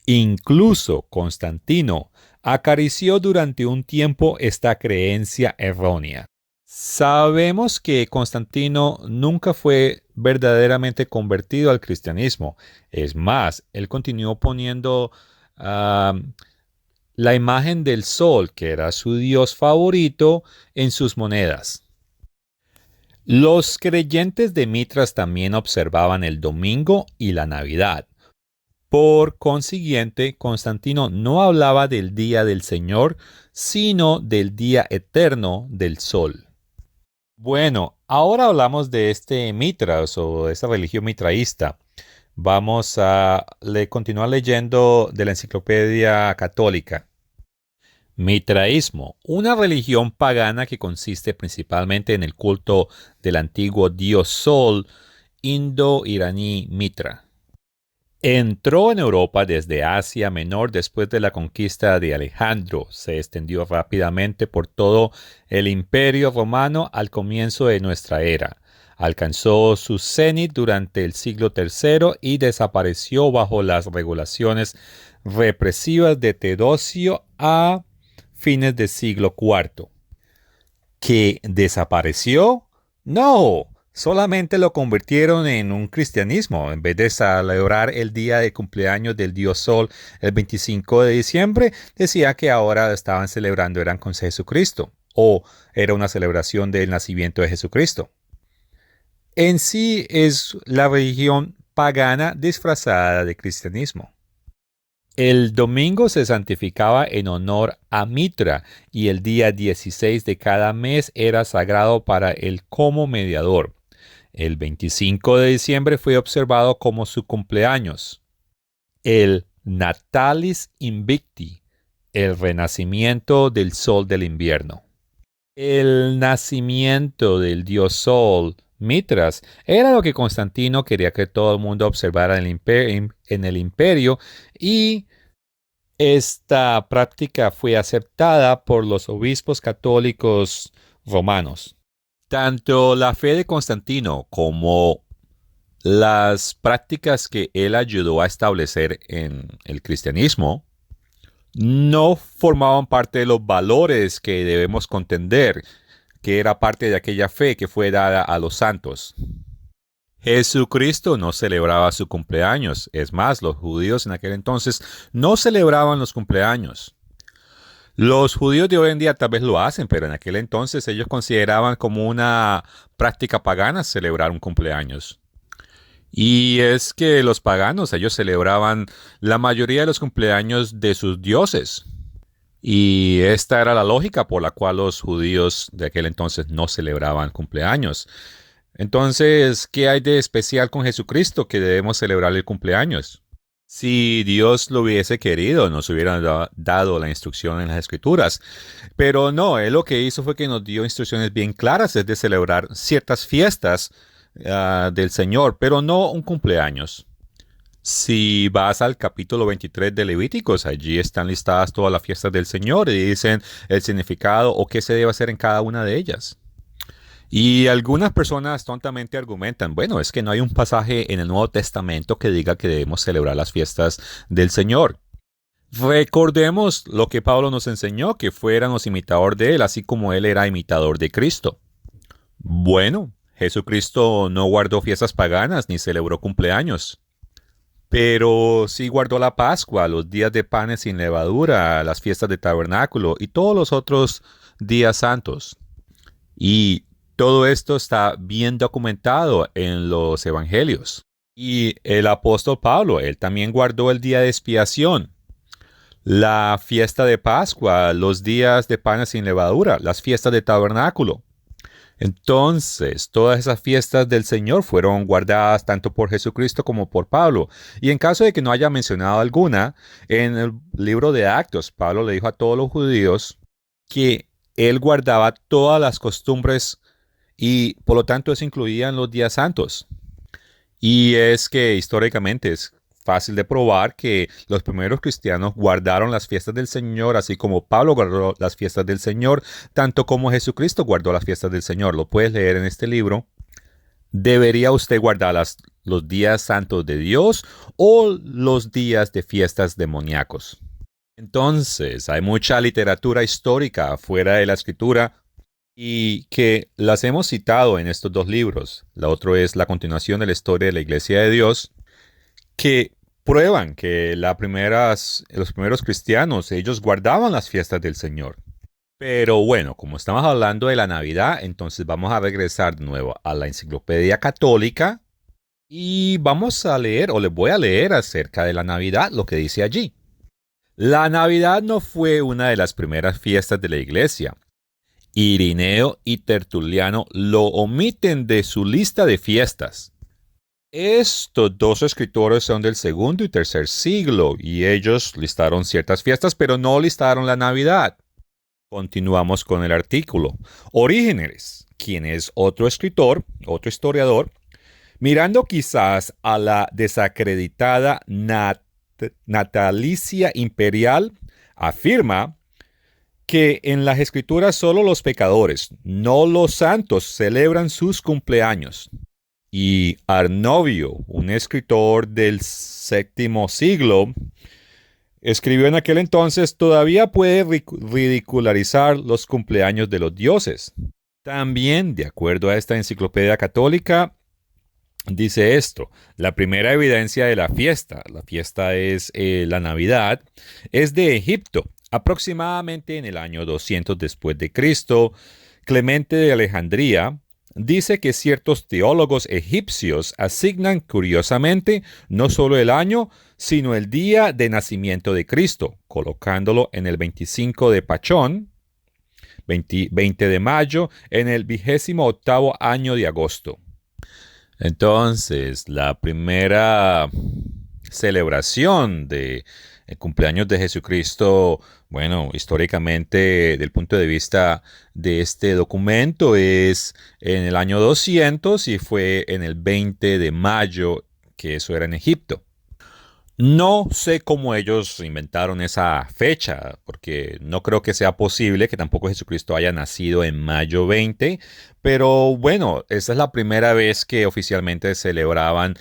Incluso Constantino acarició durante un tiempo esta creencia errónea. Sabemos que Constantino nunca fue verdaderamente convertido al cristianismo. Es más, él continuó poniendo la imagen del sol, que era su dios favorito, en sus monedas. Los creyentes de Mitras también observaban el domingo y la Navidad. Por consiguiente, Constantino no hablaba del día del Señor, sino del día eterno del sol. Bueno, ahora hablamos de este Mitras o de esta religión mitraísta. Vamos a continuar leyendo de la Enciclopedia Católica. Mitraísmo, una religión pagana que consiste principalmente en el culto del antiguo dios Sol indo-iraní Mitra. Entró en Europa desde Asia Menor después de la conquista de Alejandro. Se extendió rápidamente por todo el Imperio Romano al comienzo de nuestra era. Alcanzó su cenit durante el siglo III y desapareció bajo las regulaciones represivas de Teodosio a fines del siglo IV. ¿Que desapareció? No. Solamente lo convirtieron en un cristianismo. En vez de celebrar el día de cumpleaños del dios Sol el 25 de diciembre, decía que ahora estaban celebrando eran con Jesucristo, o era una celebración del nacimiento de Jesucristo. En sí es la religión pagana disfrazada de cristianismo. El domingo se santificaba en honor a Mitra y el día 16 de cada mes era sagrado para él como mediador. El 25 de diciembre fue observado como su cumpleaños. El Natalis Invicti, el renacimiento del sol del invierno. El nacimiento del dios Sol, Mitras, era lo que Constantino quería que todo el mundo observara en el imperio, y esta práctica fue aceptada por los obispos católicos romanos. Tanto la fe de Constantino como las prácticas que él ayudó a establecer en el cristianismo no formaban parte de los valores que debemos contender, que era parte de aquella fe que fue dada a los santos. Jesucristo no celebraba su cumpleaños. Es más, los judíos en aquel entonces no celebraban los cumpleaños. Los judíos de hoy en día tal vez lo hacen, pero en aquel entonces ellos consideraban como una práctica pagana celebrar un cumpleaños. Y es que los paganos, ellos celebraban la mayoría de los cumpleaños de sus dioses. Y esta era la lógica por la cual los judíos de aquel entonces no celebraban cumpleaños. Entonces, ¿qué hay de especial con Jesucristo que debemos celebrar el cumpleaños? Si Dios lo hubiese querido, nos hubiera dado la instrucción en las Escrituras. Pero no, Él lo que hizo fue que nos dio instrucciones bien claras, es de celebrar ciertas fiestas del Señor, pero no un cumpleaños. Si vas al capítulo 23 de Levíticos, allí están listadas todas las fiestas del Señor y dicen el significado o qué se debe hacer en cada una de ellas. Y algunas personas tontamente argumentan, bueno, es que no hay un pasaje en el Nuevo Testamento que diga que debemos celebrar las fiestas del Señor. Recordemos lo que Pablo nos enseñó, que fuéramos imitador de Él, así como Él era imitador de Cristo. Bueno, Jesucristo no guardó fiestas paganas ni celebró cumpleaños. Pero sí guardó la Pascua, los días de panes sin levadura, las fiestas de tabernáculo y todos los otros días santos. Y todo esto está bien documentado en los evangelios. Y el apóstol Pablo, él también guardó el día de expiación, la fiesta de Pascua, los días de panes sin levadura, las fiestas de tabernáculo. Entonces, todas esas fiestas del Señor fueron guardadas tanto por Jesucristo como por Pablo. Y en caso de que no haya mencionado alguna, en el libro de Actos, Pablo le dijo a todos los judíos que él guardaba todas las costumbres y por lo tanto eso incluía en los días santos. Y es que históricamente es fácil de probar que los primeros cristianos guardaron las fiestas del Señor, así como Pablo guardó las fiestas del Señor, tanto como Jesucristo guardó las fiestas del Señor. Lo puedes leer en este libro. ¿Debería usted guardar los días santos de Dios o los días de fiestas demoníacos? Entonces, hay mucha literatura histórica fuera de la escritura y que las hemos citado en estos dos libros. La otra es la continuación de la historia de la Iglesia de Dios, que prueban que los primeros cristianos, ellos guardaban las fiestas del Señor. Pero bueno, como estamos hablando de la Navidad, entonces vamos a regresar de nuevo a la Enciclopedia Católica y vamos a leer, o les voy a leer acerca de la Navidad, lo que dice allí. La Navidad no fue una de las primeras fiestas de la Iglesia. Irineo y Tertuliano lo omiten de su lista de fiestas. Estos dos escritores son del segundo y tercer siglo y ellos listaron ciertas fiestas, pero no listaron la Navidad. Continuamos con el artículo. Orígenes, quien es otro escritor, otro historiador, mirando quizás a la desacreditada natalicia imperial, afirma que en las escrituras solo los pecadores, no los santos, celebran sus cumpleaños. Y Arnovio, un escritor del séptimo siglo, escribió en aquel entonces, todavía puede ridicularizar los cumpleaños de los dioses. También, de acuerdo a esta enciclopedia católica, dice esto: la primera evidencia de la fiesta es la Navidad, es de Egipto, aproximadamente en el año 200 después de Cristo. Clemente de Alejandría dice que ciertos teólogos egipcios asignan curiosamente no solo el año, sino el día de nacimiento de Cristo, colocándolo en el 25 de Pachón, 20 de mayo, en el 28º año de agosto. Entonces, la primera celebración de el cumpleaños de Jesucristo, bueno, históricamente, del punto de vista de este documento, es en el año 200 y fue en el 20 de mayo, que eso era en Egipto. No sé cómo ellos inventaron esa fecha, porque no creo que sea posible que tampoco Jesucristo haya nacido en mayo 20, pero bueno, esa es la primera vez que oficialmente celebraban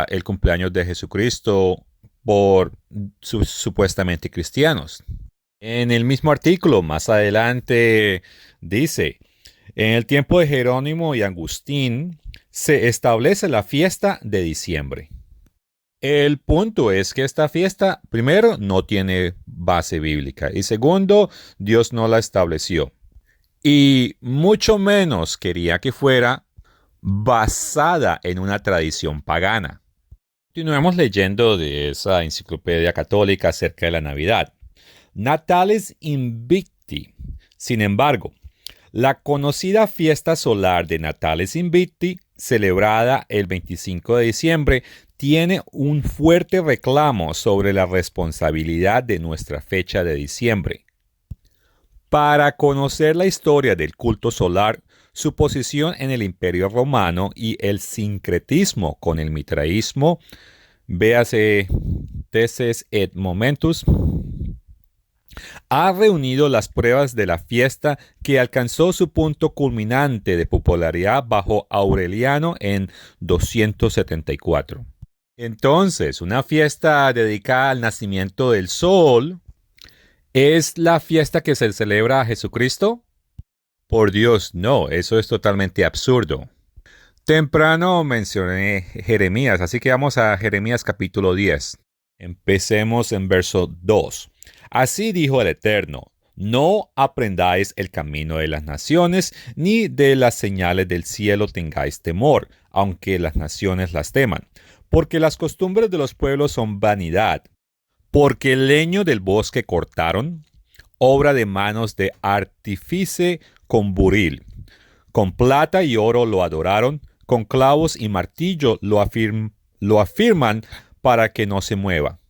el cumpleaños de Jesucristo por supuestamente cristianos. En el mismo artículo, más adelante, dice: en el tiempo de Jerónimo y Agustín se establece la fiesta de diciembre. El punto es que esta fiesta, primero, no tiene base bíblica. Y segundo, Dios no la estableció. Y mucho menos quería que fuera basada en una tradición pagana. Continuemos leyendo de esa enciclopedia católica acerca de la Navidad. Natalis Invicti. Sin embargo, la conocida fiesta solar de Natalis Invicti, celebrada el 25 de diciembre, tiene un fuerte reclamo sobre la responsabilidad de nuestra fecha de diciembre. Para conocer la historia del culto solar, su posición en el Imperio Romano y el sincretismo con el mitraísmo, véase Teses et Momentus, ha reunido las pruebas de la fiesta que alcanzó su punto culminante de popularidad bajo Aureliano en 274. Entonces, una fiesta dedicada al nacimiento del sol, ¿es la fiesta que se celebra a Jesucristo? Por Dios, no, eso es totalmente absurdo. Temprano mencioné Jeremías, así que vamos a Jeremías capítulo 10. Empecemos en verso 2. Así dijo el Eterno, no aprendáis el camino de las naciones, ni de las señales del cielo tengáis temor, aunque las naciones las teman, porque las costumbres de los pueblos son vanidad. Porque el leño del bosque cortaron, obra de manos de artífice con buril. Con plata y oro lo adoraron, con clavos y martillo lo afirman para que no se mueva.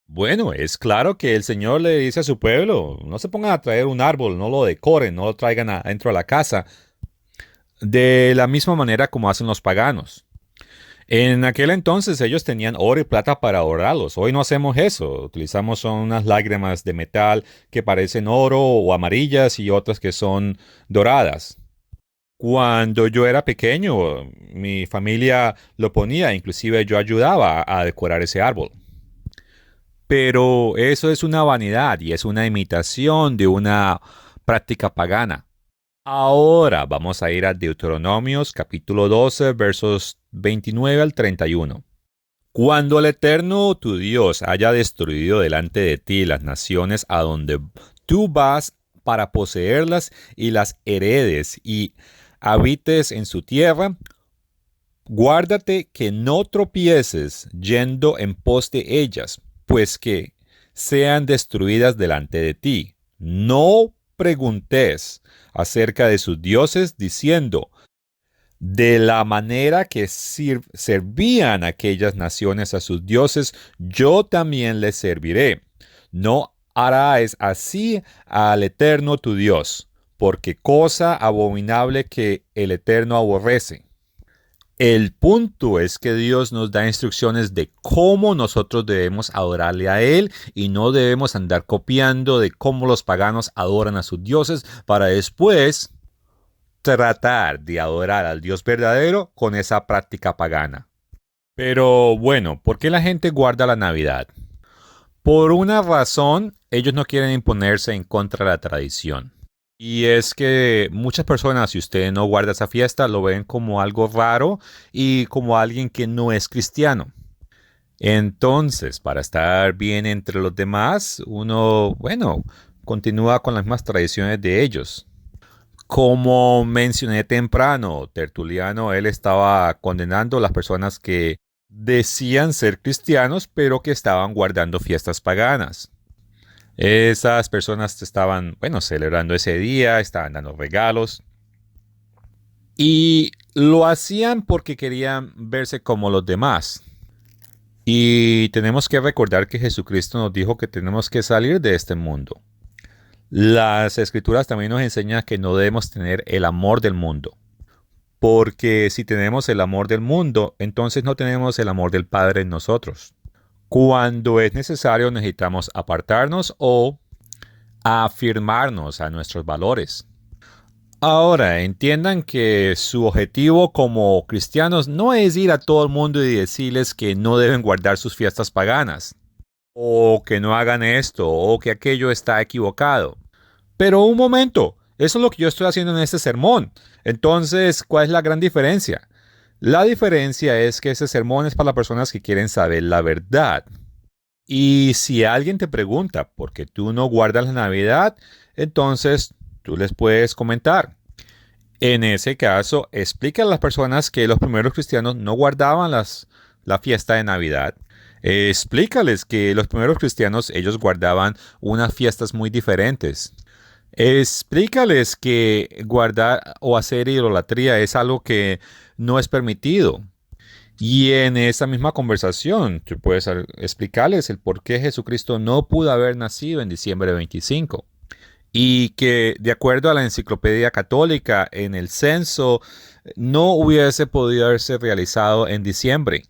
Bueno, es claro que el Señor le dice a su pueblo, no se pongan a traer un árbol, no lo decoren, no lo traigan adentro de la casa, de la misma manera como hacen los paganos. En aquel entonces ellos tenían oro y plata para adorarlos. Hoy no hacemos eso. Utilizamos son unas lágrimas de metal que parecen oro o amarillas y otras que son doradas. Cuando yo era pequeño, mi familia lo ponía, inclusive yo ayudaba a decorar ese árbol. Pero eso es una vanidad y es una imitación de una práctica pagana. Ahora vamos a ir a Deuteronomios capítulo 12 versos 29 al 31. Cuando el Eterno tu Dios haya destruido delante de ti las naciones a donde tú vas para poseerlas y las heredes y habites en su tierra, guárdate que no tropieces yendo en pos de ellas, pues que sean destruidas delante de ti. No preguntes acerca de sus dioses, diciendo, de la manera que servían aquellas naciones a sus dioses, yo también les serviré. No harás así al Eterno tu Dios, porque cosa abominable que el Eterno aborrece. El punto es que Dios nos da instrucciones de cómo nosotros debemos adorarle a Él y no debemos andar copiando de cómo los paganos adoran a sus dioses para después tratar de adorar al Dios verdadero con esa práctica pagana. Pero bueno, ¿por qué la gente guarda la Navidad? Por una razón, ellos no quieren imponerse en contra de la tradición. Y es que muchas personas, si usted no guarda esa fiesta, lo ven como algo raro y como alguien que no es cristiano. Entonces, para estar bien entre los demás, uno, continúa con las mismas tradiciones de ellos. Como mencioné temprano, Tertuliano, él estaba condenando a las personas que decían ser cristianos, pero que estaban guardando fiestas paganas. Esas personas estaban, celebrando ese día, estaban dando regalos. Y lo hacían porque querían verse como los demás. Y tenemos que recordar que Jesucristo nos dijo que tenemos que salir de este mundo. Las Escrituras también nos enseñan que no debemos tener el amor del mundo. Porque si tenemos el amor del mundo, entonces no tenemos el amor del Padre en nosotros. Cuando es necesario necesitamos apartarnos o afirmarnos a nuestros valores. Ahora, entiendan que su objetivo como cristianos no es ir a todo el mundo y decirles que no deben guardar sus fiestas paganas, o que no hagan esto, o que aquello está equivocado. Pero un momento, eso es lo que yo estoy haciendo en este sermón. Entonces, ¿cuál es la gran diferencia? La diferencia es que ese sermón es para las personas que quieren saber la verdad. Y si alguien te pregunta por qué tú no guardas la Navidad, entonces tú les puedes comentar. En ese caso, explica a las personas que los primeros cristianos no guardaban la fiesta de Navidad. Explícales que los primeros cristianos ellos guardaban unas fiestas muy diferentes. Explícales que guardar o hacer idolatría es algo que no es permitido. Y en esa misma conversación, tú puedes explicarles el por qué Jesucristo no pudo haber nacido en diciembre 25. Y que de acuerdo a la enciclopedia católica, en el censo no hubiese podido haberse realizado en diciembre.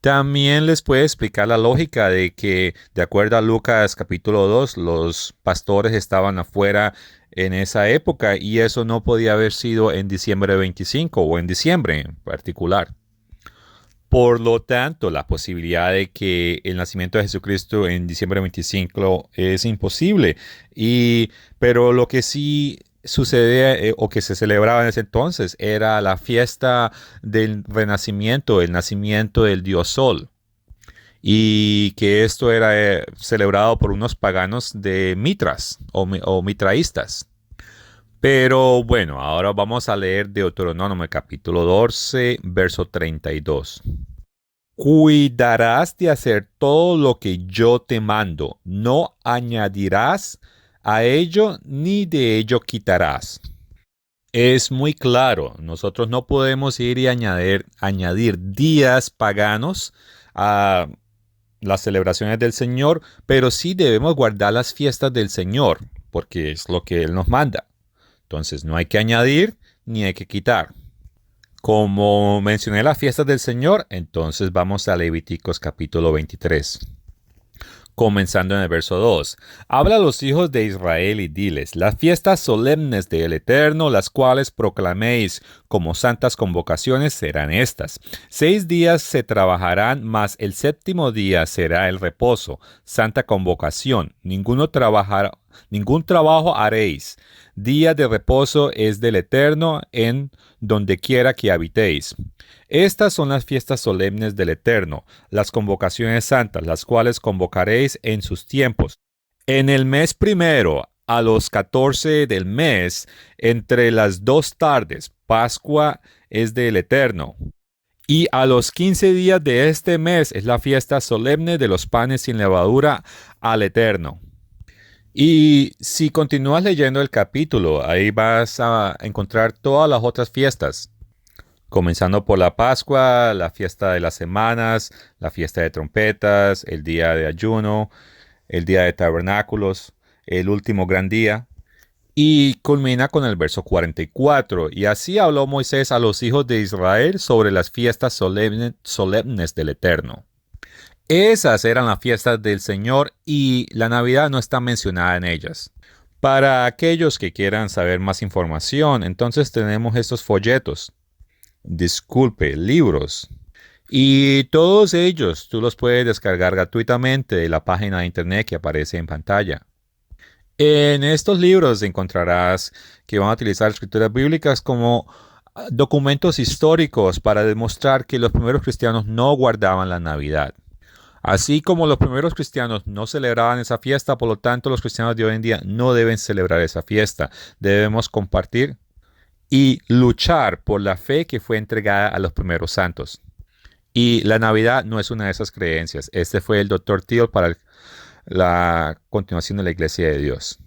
También les puede explicar la lógica de que, de acuerdo a Lucas capítulo 2, los pastores estaban afuera en esa época y eso no podía haber sido en diciembre 25 o en diciembre en particular. Por lo tanto, la posibilidad de que el nacimiento de Jesucristo en diciembre 25 es imposible. Pero lo que sí sucede o que se celebraba en ese entonces era la fiesta del renacimiento, el nacimiento del dios Sol. Y que esto era celebrado por unos paganos de Mitras o mitraístas. Pero bueno, ahora vamos a leer Deuteronomio capítulo 12, verso 32. Cuidarás de hacer todo lo que yo te mando, no añadirás a ello ni de ello quitarás. Es muy claro, nosotros no podemos ir y añadir días paganos a las celebraciones del Señor, pero sí debemos guardar las fiestas del Señor, porque es lo que Él nos manda. Entonces no hay que añadir ni hay que quitar. Como mencioné las fiestas del Señor, entonces vamos a Levíticos capítulo 23. Comenzando en el verso 2. Habla a los hijos de Israel y diles, las fiestas solemnes del Eterno, las cuales proclaméis como santas convocaciones, serán estas. 6 días se trabajarán, mas el séptimo día será el reposo, santa convocación. Ningún trabajo haréis. Día de reposo es del Eterno en donde quiera que habitéis. Estas son las fiestas solemnes del Eterno, las convocaciones santas, las cuales convocaréis en sus tiempos. En el mes primero, a los 14 del mes, entre las 2 tardes, Pascua es del Eterno. Y a los 15 días de este mes es la fiesta solemne de los panes sin levadura al Eterno. Y si continúas leyendo el capítulo, ahí vas a encontrar todas las otras fiestas. Comenzando por la Pascua, la fiesta de las semanas, la fiesta de trompetas, el día de ayuno, el día de tabernáculos, el último gran día. Y culmina con el verso 44. Y así habló Moisés a los hijos de Israel sobre las fiestas solemnes del Eterno. Esas eran las fiestas del Señor y la Navidad no está mencionada en ellas. Para aquellos que quieran saber más información, entonces tenemos estos folletos. Libros. Y todos ellos tú los puedes descargar gratuitamente de la página de internet que aparece en pantalla. En estos libros encontrarás que van a utilizar escrituras bíblicas como documentos históricos para demostrar que los primeros cristianos no guardaban la Navidad. Así como los primeros cristianos no celebraban esa fiesta, por lo tanto los cristianos de hoy en día no deben celebrar esa fiesta. Debemos compartir y luchar por la fe que fue entregada a los primeros santos. Y la Navidad no es una de esas creencias. Este fue el Dr. Teal para la continuación de la Iglesia de Dios.